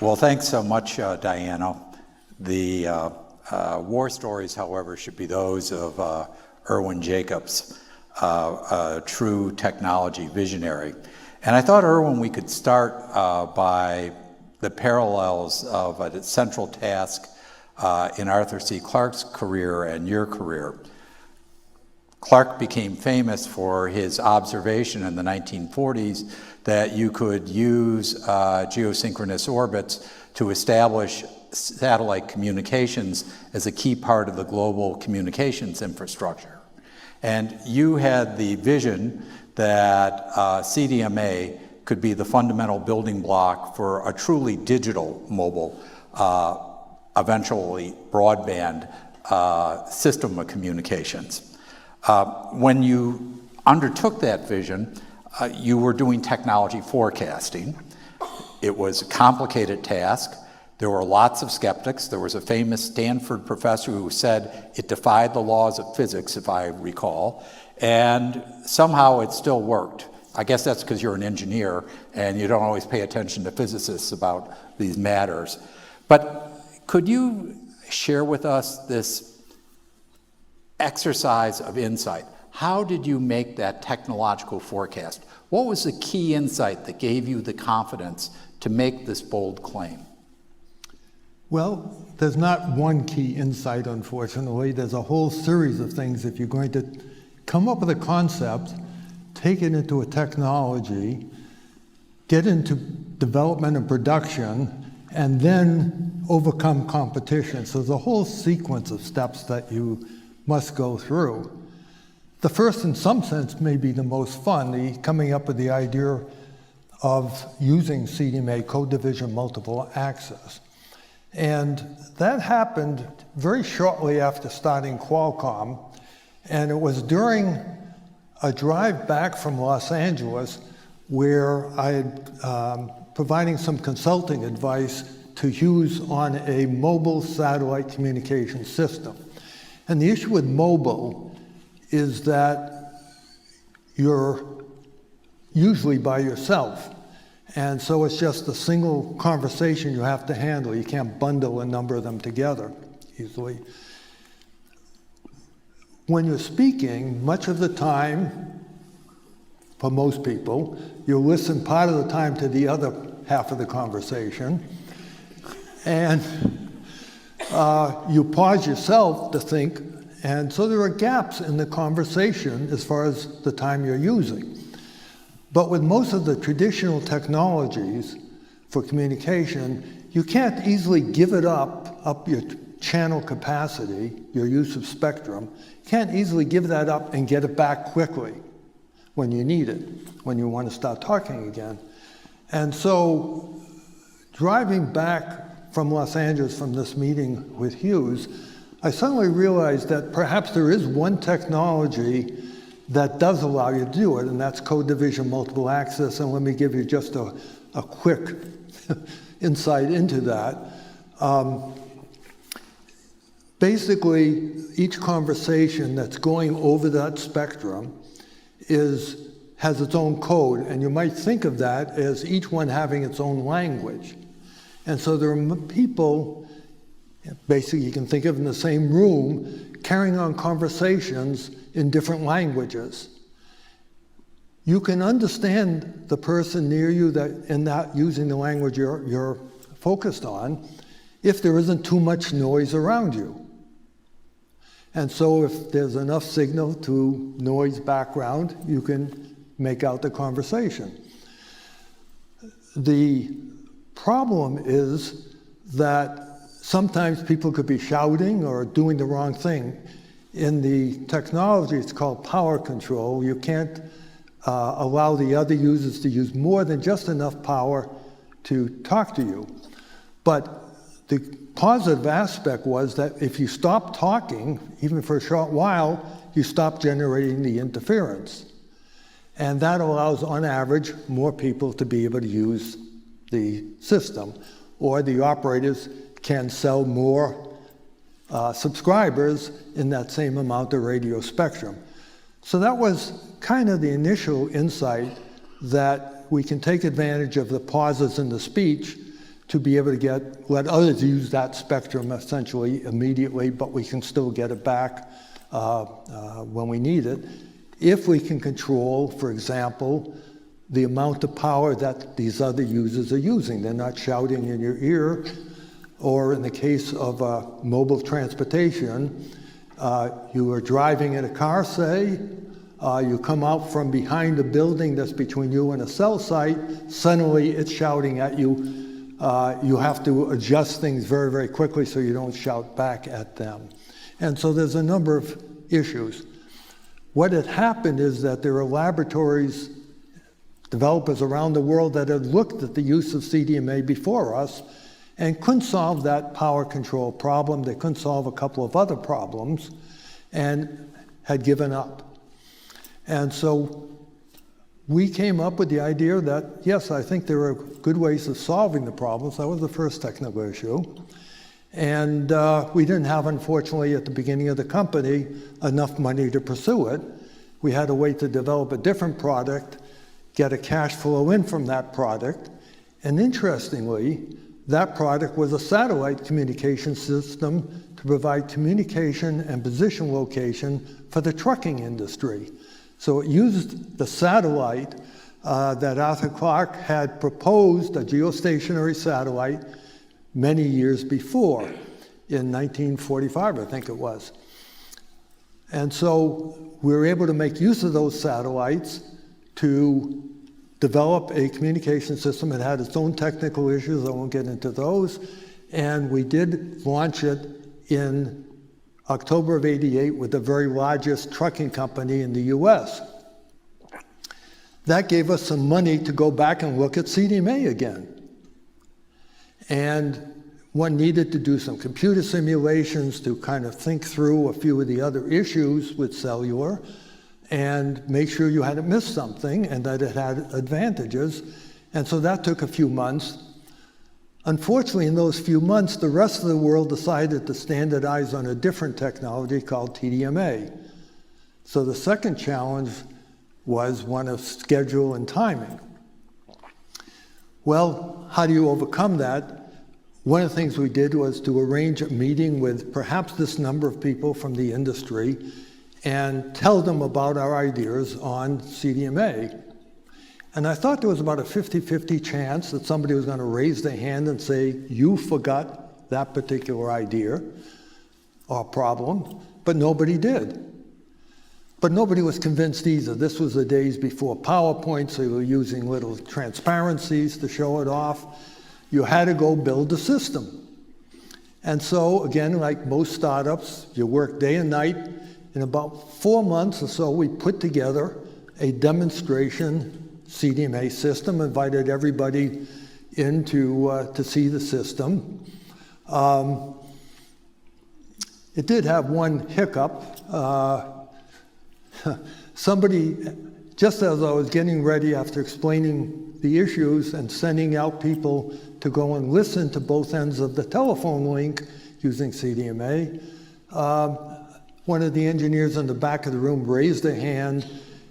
Well, thanks so much, Diana. The war stories, however, should be those of Irwin Jacobs, a true technology visionary. And I thought, Irwin, we could start by the parallels of a central task in Arthur C. Clarke's career and your career. Clarke became famous for his observation in the 1940s that you could use geosynchronous orbits to establish satellite communications as a key part of the global communications infrastructure. And you had the vision that CDMA could be the fundamental building block for a truly digital mobile, eventually broadband system of communications. When you undertook that vision, you were doing technology forecasting. It was a complicated task. There were lots of skeptics. There was a famous Stanford professor who said it defied the laws of physics, if I recall, and somehow it still worked. I guess that's because you're an engineer and you don't always pay attention to physicists about these matters. But could you share with us this exercise of insight? How did you make that technological forecast? What was the key insight that gave you the confidence to make this bold claim? Well, there's not one key insight, unfortunately. There's a whole series of things. If you're going to come up with a concept, take it into a technology, get into development and production, and then overcome competition. So there's a whole sequence of steps that you must go through. The first, in some sense, may be the most fun, the coming up with the idea of using CDMA, code division multiple access. And that happened very shortly after starting Qualcomm, and it was during a drive back from Los Angeles where I had providing some consulting advice to Hughes on a mobile satellite communication system. And the issue with mobile is that you're usually by yourself. And so it's just a single conversation you have to handle. You can't bundle a number of them together easily. When you're speaking, much of the time, for most people, you listen part of the time to the other half of the conversation. And you pause yourself to think, and so there are gaps in the conversation as far as the time you're using. But with most of the traditional technologies for communication, you can't easily give it up your channel capacity, your use of spectrum. You can't easily give that up and get it back quickly when you need it, when you want to start talking again. And so driving back from Los Angeles from this meeting with Hughes, I suddenly realized that perhaps there is one technology that does allow you to do it, and that's code division multiple access. And let me give you just a quick insight into that. Basically, each conversation that's going over that spectrum has its own code, and you might think of that as each one having its own language. And so there are people, basically you can think of in the same room, carrying on conversations in different languages. You can understand the person near you that using the language you're focused on if there isn't too much noise around you. And so if there's enough signal to noise background, you can make out the conversation. The problem is that sometimes people could be shouting or doing the wrong thing. In the technology, it's called power control. You can't allow the other users to use more than just enough power to talk to you. But the positive aspect was that if you stop talking, even for a short while, you stop generating the interference. And that allows, on average, more people to be able to use the system, or the operators can sell more subscribers in that same amount of radio spectrum. So that was kind of the initial insight that we can take advantage of the pauses in the speech to be able to let others use that spectrum essentially immediately, but we can still get it back when we need it. If we can control, for example, the amount of power that these other users are using. They're not shouting in your ear, or in the case of mobile transportation, you are driving in a car, say, you come out from behind a building that's between you and a cell site, suddenly it's shouting at you. You have to adjust things very, very quickly so you don't shout back at them. And so there's a number of issues. What had happened is that there are laboratories, developers around the world that had looked at the use of CDMA before us and couldn't solve that power control problem. They couldn't solve a couple of other problems and had given up. And so we came up with the idea that, yes, I think there are good ways of solving the problems. That was the first technical issue. And we didn't have, unfortunately, at the beginning of the company, enough money to pursue it. We had to wait to develop a different product, get a cash flow in from that product. And interestingly, that product was a satellite communication system to provide communication and position location for the trucking industry. So it used the satellite that Arthur Clarke had proposed, a geostationary satellite, many years before, in 1945, I think it was. And so we were able to make use of those satellites to develop a communication system. It had its own technical issues, I won't get into those. And we did launch it in October of '88 with the very largest trucking company in the US. That gave us some money to go back and look at CDMA again. And one needed to do some computer simulations to kind of think through a few of the other issues with cellular and make sure you hadn't missed something and that it had advantages. And so that took a few months. Unfortunately, in those few months, the rest of the world decided to standardize on a different technology called TDMA. So the second challenge was one of schedule and timing. Well, how do you overcome that? One of the things we did was to arrange a meeting with perhaps this number of people from the industry and tell them about our ideas on CDMA. And I thought there was about a 50-50 chance that somebody was going to raise their hand and say, you forgot that particular idea or problem, but nobody did. But nobody was convinced either. This was the days before PowerPoint, so you were using little transparencies to show it off. You had to go build a system. And so, again, like most startups, you work day and night. In about 4 months or so, we put together a demonstration CDMA system, invited everybody in to see the system. It did have one hiccup. Somebody, just as I was getting ready after explaining the issues and sending out people to go and listen to both ends of the telephone link using CDMA, one of the engineers in the back of the room raised their hand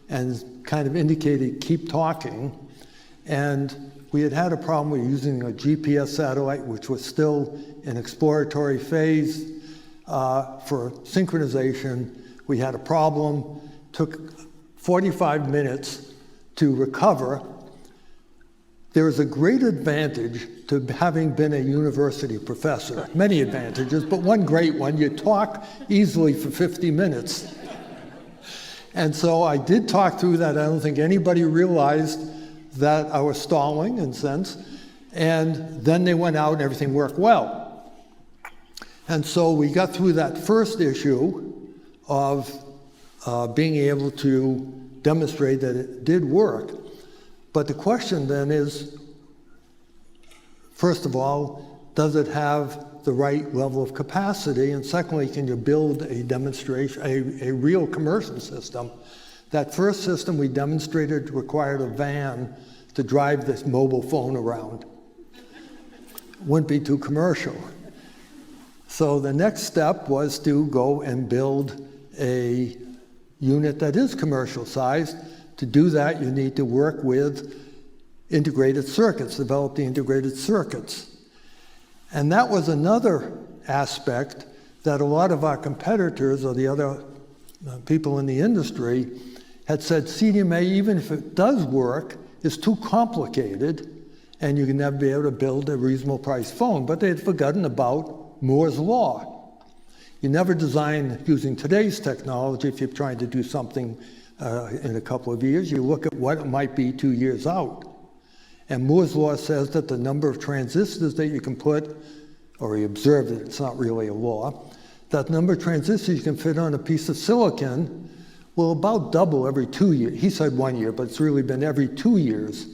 and kind of indicated, keep talking. And we had a problem with using a GPS satellite, which was still in exploratory phase for synchronization. We had a problem, took 45 minutes to recover. There is a great advantage to having been a university professor, many advantages, but one great one, you talk easily for 50 minutes. And so I did talk through that. I don't think anybody realized that I was stalling, in a sense. And then they went out and everything worked well. And so we got through that first issue of being able to demonstrate that it did work. But the question then is, first of all, does it have the right level of capacity? And secondly, can you build a demonstration, a real commercial system? That first system we demonstrated required a van to drive this mobile phone around. Wouldn't be too commercial. So the next step was to go and build a unit that is commercial sized. To do that, you need to work with integrated circuits, develop the integrated circuits. And that was another aspect that a lot of our competitors or the other people in the industry had said CDMA, even if it does work, is too complicated and you can never be able to build a reasonable price phone. But they had forgotten about Moore's Law. You never design using today's technology if you're trying to do something in a couple of years. You look at what it might be 2 years out. And Moore's Law says that the number of transistors that you can put, or he observed it, it's not really a law, that number of transistors you can fit on a piece of silicon will about double every 2 years. He said 1 year, but it's really been every 2 years.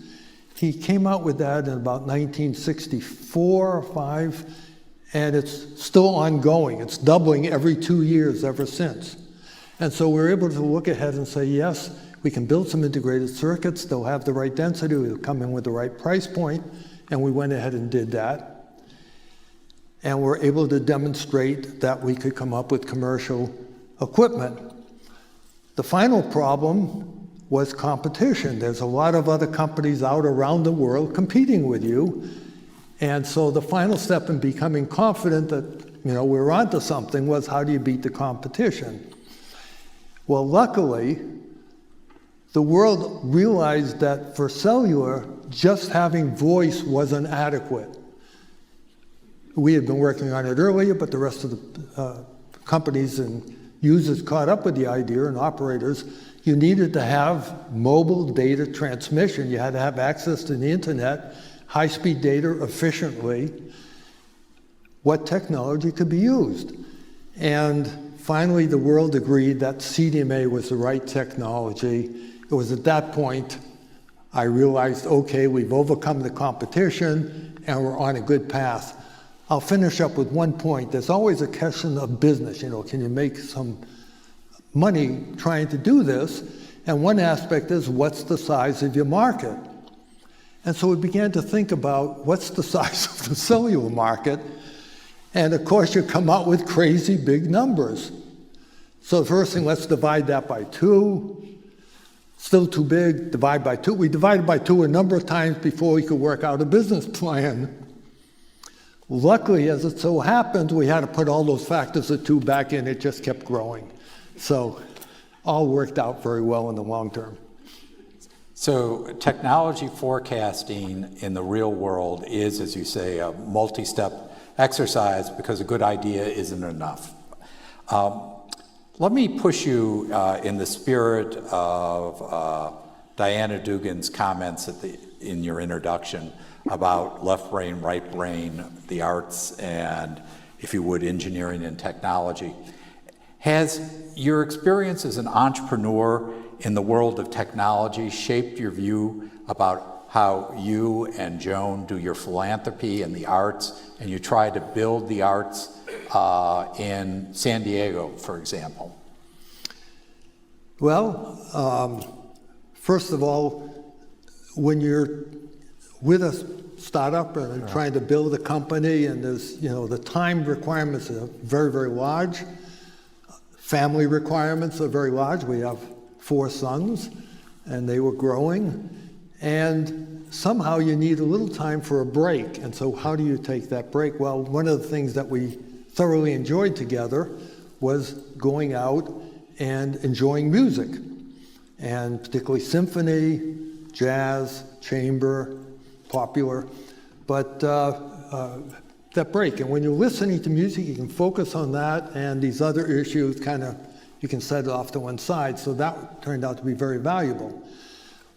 He came out with that in about 1964 or 5, and it's still ongoing. It's doubling every 2 years ever since. And so we're able to look ahead and say, yes, we can build some integrated circuits, they'll have the right density, they'll come in with the right price point, and we went ahead and did that. And we're able to demonstrate that we could come up with commercial equipment. The final problem was competition. There's a lot of other companies out around the world competing with you. And so the final step in becoming confident that we're onto something was, how do you beat the competition? Well, luckily, the world realized that for cellular, just having voice wasn't adequate. We had been working on it earlier, but the rest of the companies and users caught up with the idea, and operators. You needed to have mobile data transmission. You had to have access to the internet, high-speed data efficiently. What technology could be used? And finally, the world agreed that CDMA was the right technology. It was at that point I realized, okay, we've overcome the competition and we're on a good path. I'll finish up with one point. There's always a question of business. Can you make some money trying to do this? And one aspect is, what's the size of your market? And so we began to think about, what's the size of the cellular market? And of course, you come out with crazy big numbers. So the first thing, let's divide that by 2. Still too big, divide by 2. We divided by 2 a number of times before we could work out a business plan. Luckily, as it so happened, we had to put all those factors of 2 back in. It just kept growing. So all worked out very well in the long term. So technology forecasting in the real world is, as you say, a multi-step exercise, because a good idea isn't enough. Let me push you in the spirit of Diana Dugan's comments in your introduction about left brain, right brain, the arts, and, if you would, engineering and technology. Has your experience as an entrepreneur in the world of technology shaped your view about how you and Joan do your philanthropy and the arts, and you try to build the arts in San Diego, for example? Well, first of all, when you're with a startup and trying to build a company, and there's, the time requirements are very, very large. Family requirements are very large. We have 4 sons, and they were growing. And somehow you need a little time for a break. And so how do you take that break? Well, one of the things that we thoroughly enjoyed together was going out and enjoying music, and particularly symphony, jazz, chamber, popular. But that break, and when you're listening to music, you can focus on that, and these other issues you can set it off to one side. So that turned out to be very valuable.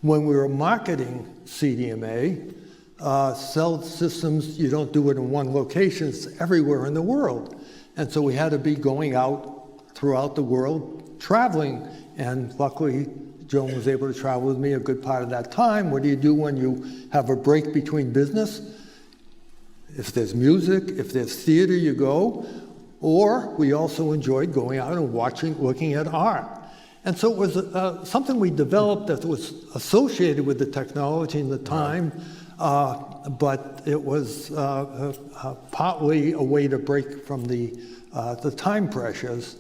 When we were marketing CDMA, cell systems, you don't do it in one location, it's everywhere in the world. And so we had to be going out throughout the world, traveling, and luckily Joan was able to travel with me a good part of that time. What do you do when you have a break between business? If there's music, if there's theater, you go. Or we also enjoyed going out and looking at art. And so it was something we developed that was associated with the technology and the time, but it was partly a way to break from the time pressures.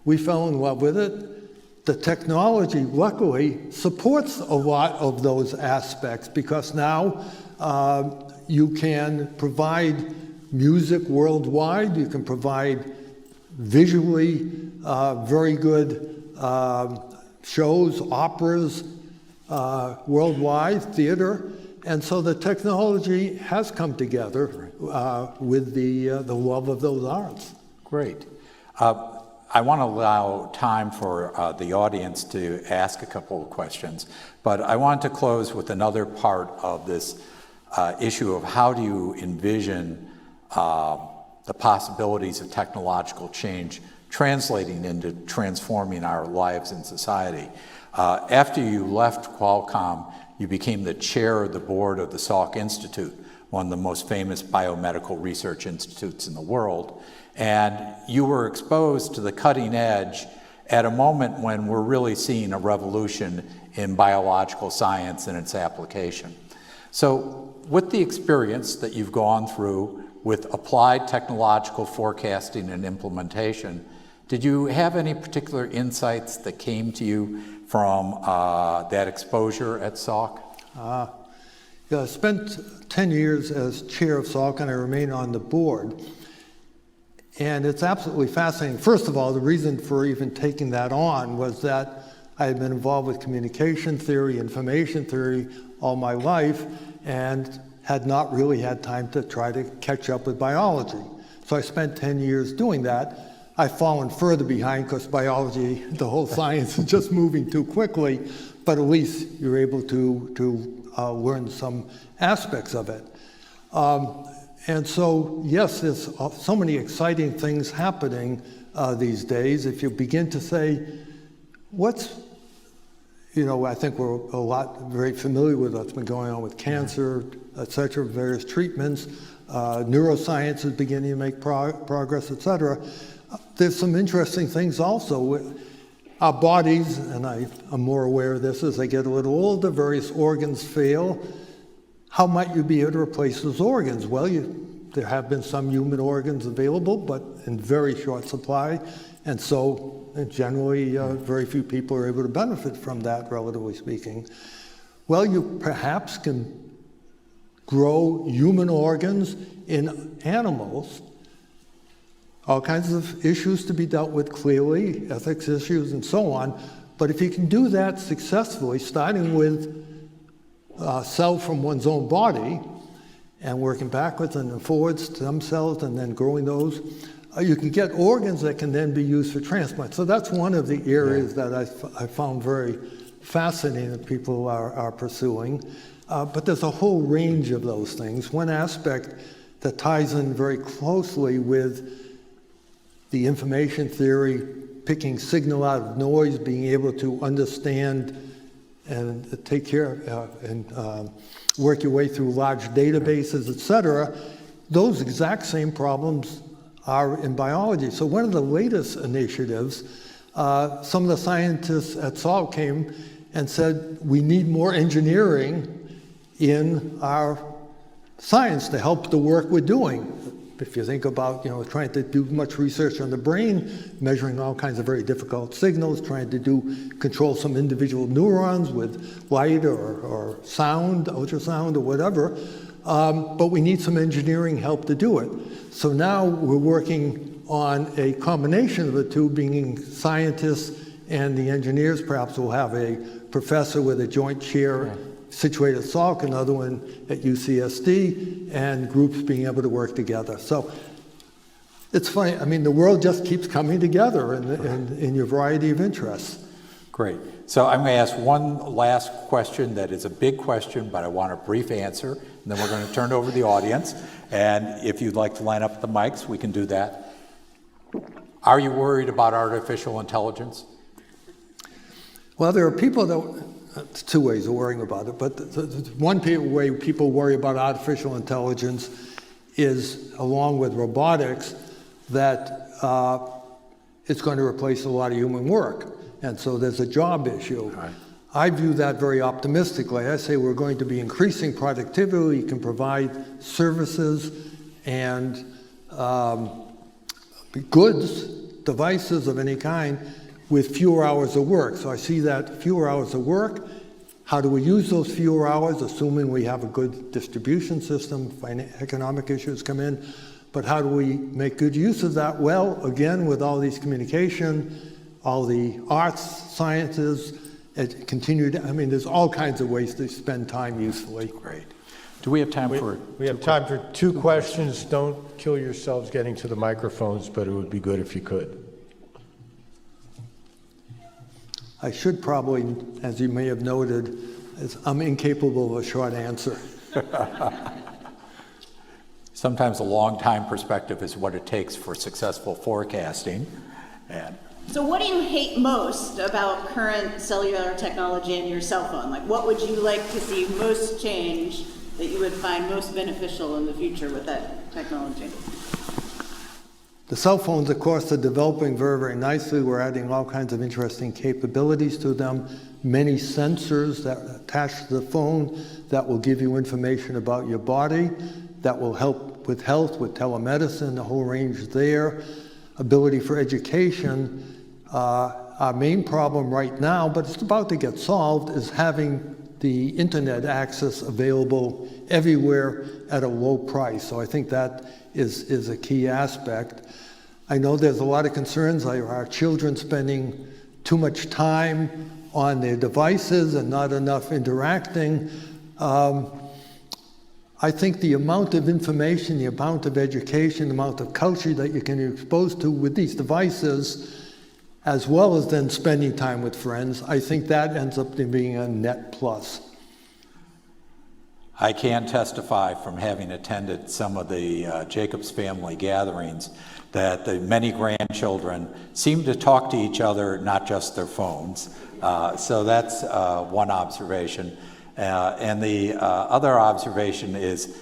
We fell in love with it. The technology, luckily, supports a lot of those aspects, because now You can provide music worldwide. You can provide visually very good shows, operas worldwide, theater. And so the technology has come together with the love of those arts. Great. I want to allow time for the audience to ask a couple of questions, but I want to close with another part of this issue of how do you envision the possibilities of technological change translating into transforming our lives in society. After you left Qualcomm, you became the chair of the board of the Salk Institute, one of the most famous biomedical research institutes in the world. And you were exposed to the cutting edge at a moment when we're really seeing a revolution in biological science and its application. So with the experience that you've gone through with applied technological forecasting and implementation, did you have any particular insights that came to you from that exposure at Salk? Yeah, I spent 10 years as chair of Salk, and I remain on the board. And it's absolutely fascinating. First of all, the reason for even taking that on was that I had been involved with communication theory, information theory all my life, and had not really had time to try to catch up with biology. So I spent 10 years doing that. I've fallen further behind because biology, the whole science is just moving too quickly, but at least you're able to learn some aspects of it. And so, yes, there's so many exciting things happening these days. If you begin to say, I think we're very familiar with what's been going on with cancer, et cetera, various treatments. Neuroscience is beginning to make progress, et cetera. There's some interesting things also. Our bodies, and I'm more aware of this as they get a little older, various organs fail. How might you be able to replace those organs? Well, there have been some human organs available, but in very short supply, and so generally very few people are able to benefit from that, relatively speaking. Well, you perhaps can grow human organs in animals. All kinds of issues to be dealt with clearly, ethics issues and so on, but if you can do that successfully, starting with cell from one's own body and working backwards and then forwards, stem cells, and then growing those, you can get organs that can then be used for transplant. So that's one of the areas that I found very fascinating that people are pursuing. But there's a whole range of those things. One aspect that ties in very closely with the information theory, picking signal out of noise, being able to understand and take care and work your way through large databases, et cetera, those exact same problems are in biology. So one of the latest initiatives, some of the scientists at Salk came and said, we need more engineering in our science to help the work we're doing. If you think about, trying to do much research on the brain, measuring all kinds of very difficult signals, trying to control some individual neurons with light or sound, ultrasound or whatever, but we need some engineering help to do it. So now we're working on a combination of the two, being scientists and the engineers. Perhaps we'll have a professor with a joint chair situated at Salk, another one at UCSD, and groups being able to work together. So it's funny, the world just keeps coming together in your variety of interests. Great. So I'm going to ask one last question that is a big question, but I want a brief answer, and then we're going to turn it over to the audience. And if you'd like to line up the mics, we can do that. Are you worried about artificial intelligence? Well, there are people that... There's two ways of worrying about it, but one way people worry about artificial intelligence is, along with robotics, that it's going to replace a lot of human work, and so there's a job issue. Right. I view that very optimistically. I say we're going to be increasing productivity. You can provide services and goods, devices of any kind, with fewer hours of work. So I see that fewer hours of work, How do we use those fewer hours, assuming we have a good distribution system, economic issues come in, but how do we make good use of that? Well, again, with all these communication, all the arts, sciences, there's all kinds of ways to spend time usefully. Great. Do we have time for? We have time for two questions. Don't kill yourselves getting to the microphones, but it would be good if you could. I should probably, as you may have noted, I'm incapable of a short answer. Sometimes a long time perspective is what it takes for successful forecasting. And so what do you hate most about current cellular technology in your cell phone? Like, what would you like to see most change that you would find most beneficial in the future with that technology? The cell phones, of course, are developing very, very nicely. We're adding all kinds of interesting capabilities to them. Many sensors that attach to the phone that will give you information about your body, that will help with health, with telemedicine, the whole range there. Ability for education. Our main problem right now, but it's about to get solved, is having the internet access available everywhere at a low price. So I think that is a key aspect. I know there's a lot of concerns, like our children spending too much time on their devices and not enough interacting. I think the amount of information, the amount of education, the amount of culture that you can be exposed to with these devices, as well as then spending time with friends, I think that ends up being a net plus. I can testify from having attended some of the Jacobs family gatherings that the many grandchildren seem to talk to each other, not just their phones. So that's one observation. And the other observation is,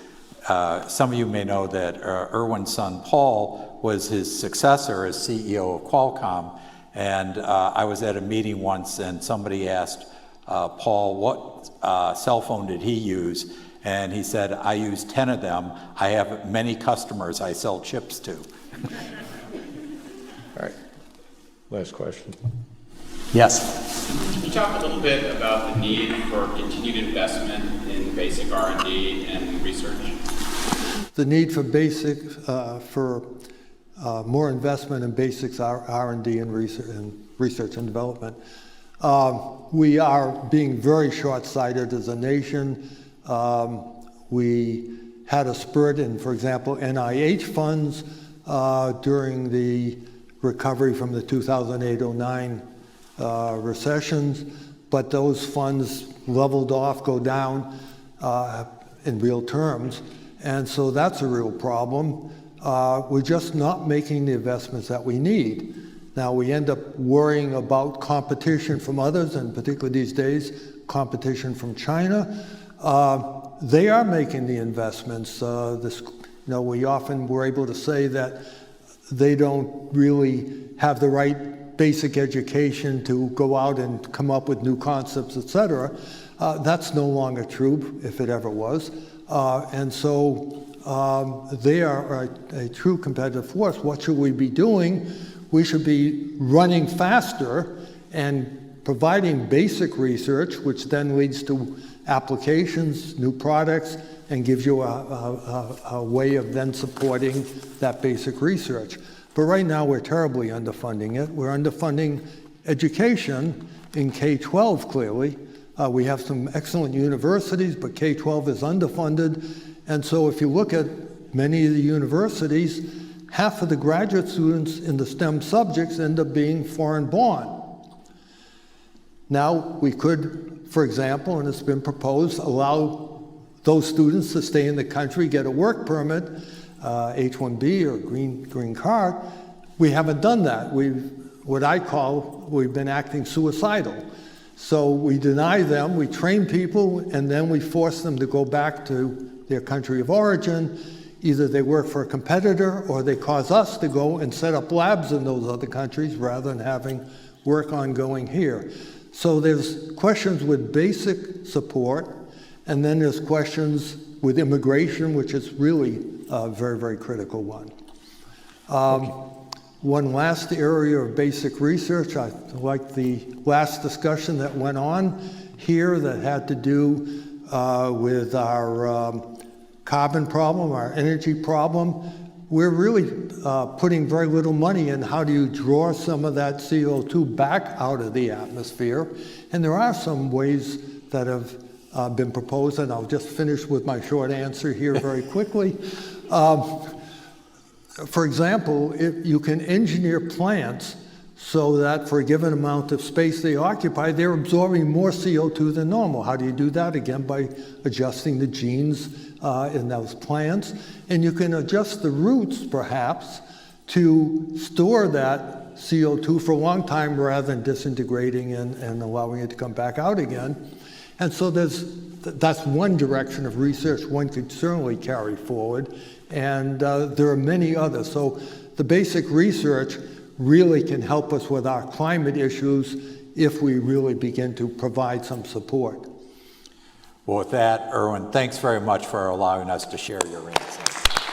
some of you may know that Irwin's son Paul was his successor as CEO of Qualcomm. And I was at a meeting once and somebody asked Paul what cell phone did he use? And he said, I use 10 of them. I have many customers I sell chips to. All right. Last question. Yes. Can you talk a little bit about the need for continued investment in basic R&D and research? The need for more investment in basics R&D and research and development. We are being very short-sighted as a nation. We had a spurt in, for example, NIH funds during the recovery from the 2008-09 recessions, but those funds leveled off, go down in real terms, and so that's a real problem. We're just not making the investments that we need. Now we end up worrying about competition from others, and particularly these days, competition from China. They are making the investments. We often were able to say that they don't really have the right basic education to go out and come up with new concepts, et cetera. That's no longer true, if it ever was. And so they are a true competitive force. What should we be doing? We should be running faster and providing basic research, which then leads to applications, new products, and gives you a way of then supporting that basic research. But right now we're terribly underfunding it. We're underfunding education in K-12 clearly. We have some excellent universities, but K-12 is underfunded. And so if you look at many of the universities, half of the graduate students in the STEM subjects end up being foreign born. Now we could, for example, and it's been proposed, allow those students to stay in the country, get a work permit, H-1B or green card. We haven't done that. We've been acting suicidal. So we deny them, we train people, and then we force them to go back to their country of origin. Either they work for a competitor or they cause us to go and set up labs in those other countries rather than having work ongoing here. So there's questions with basic support, and then there's questions with immigration, which is really a very, very critical one. One last area of basic research, I like the last discussion that went on, here that had to do with our carbon problem, our energy problem. We're really putting very little money in how do you draw some of that CO2 back out of the atmosphere. And there are some ways that have been proposed, and I'll just finish with my short answer here very quickly. For example, you can engineer plants so that for a given amount of space they occupy, they're absorbing more CO2 than normal. How do you do that? Again, by adjusting the genes in those plants. And you can adjust the roots, perhaps, to store that CO2 for a long time rather than disintegrating and allowing it to come back out again. And so that's one direction of research one could certainly carry forward. And there are many others. So the basic research really can help us with our climate issues if we really begin to provide some support. Well, with that, Irwin, thanks very much for allowing us to share your insights.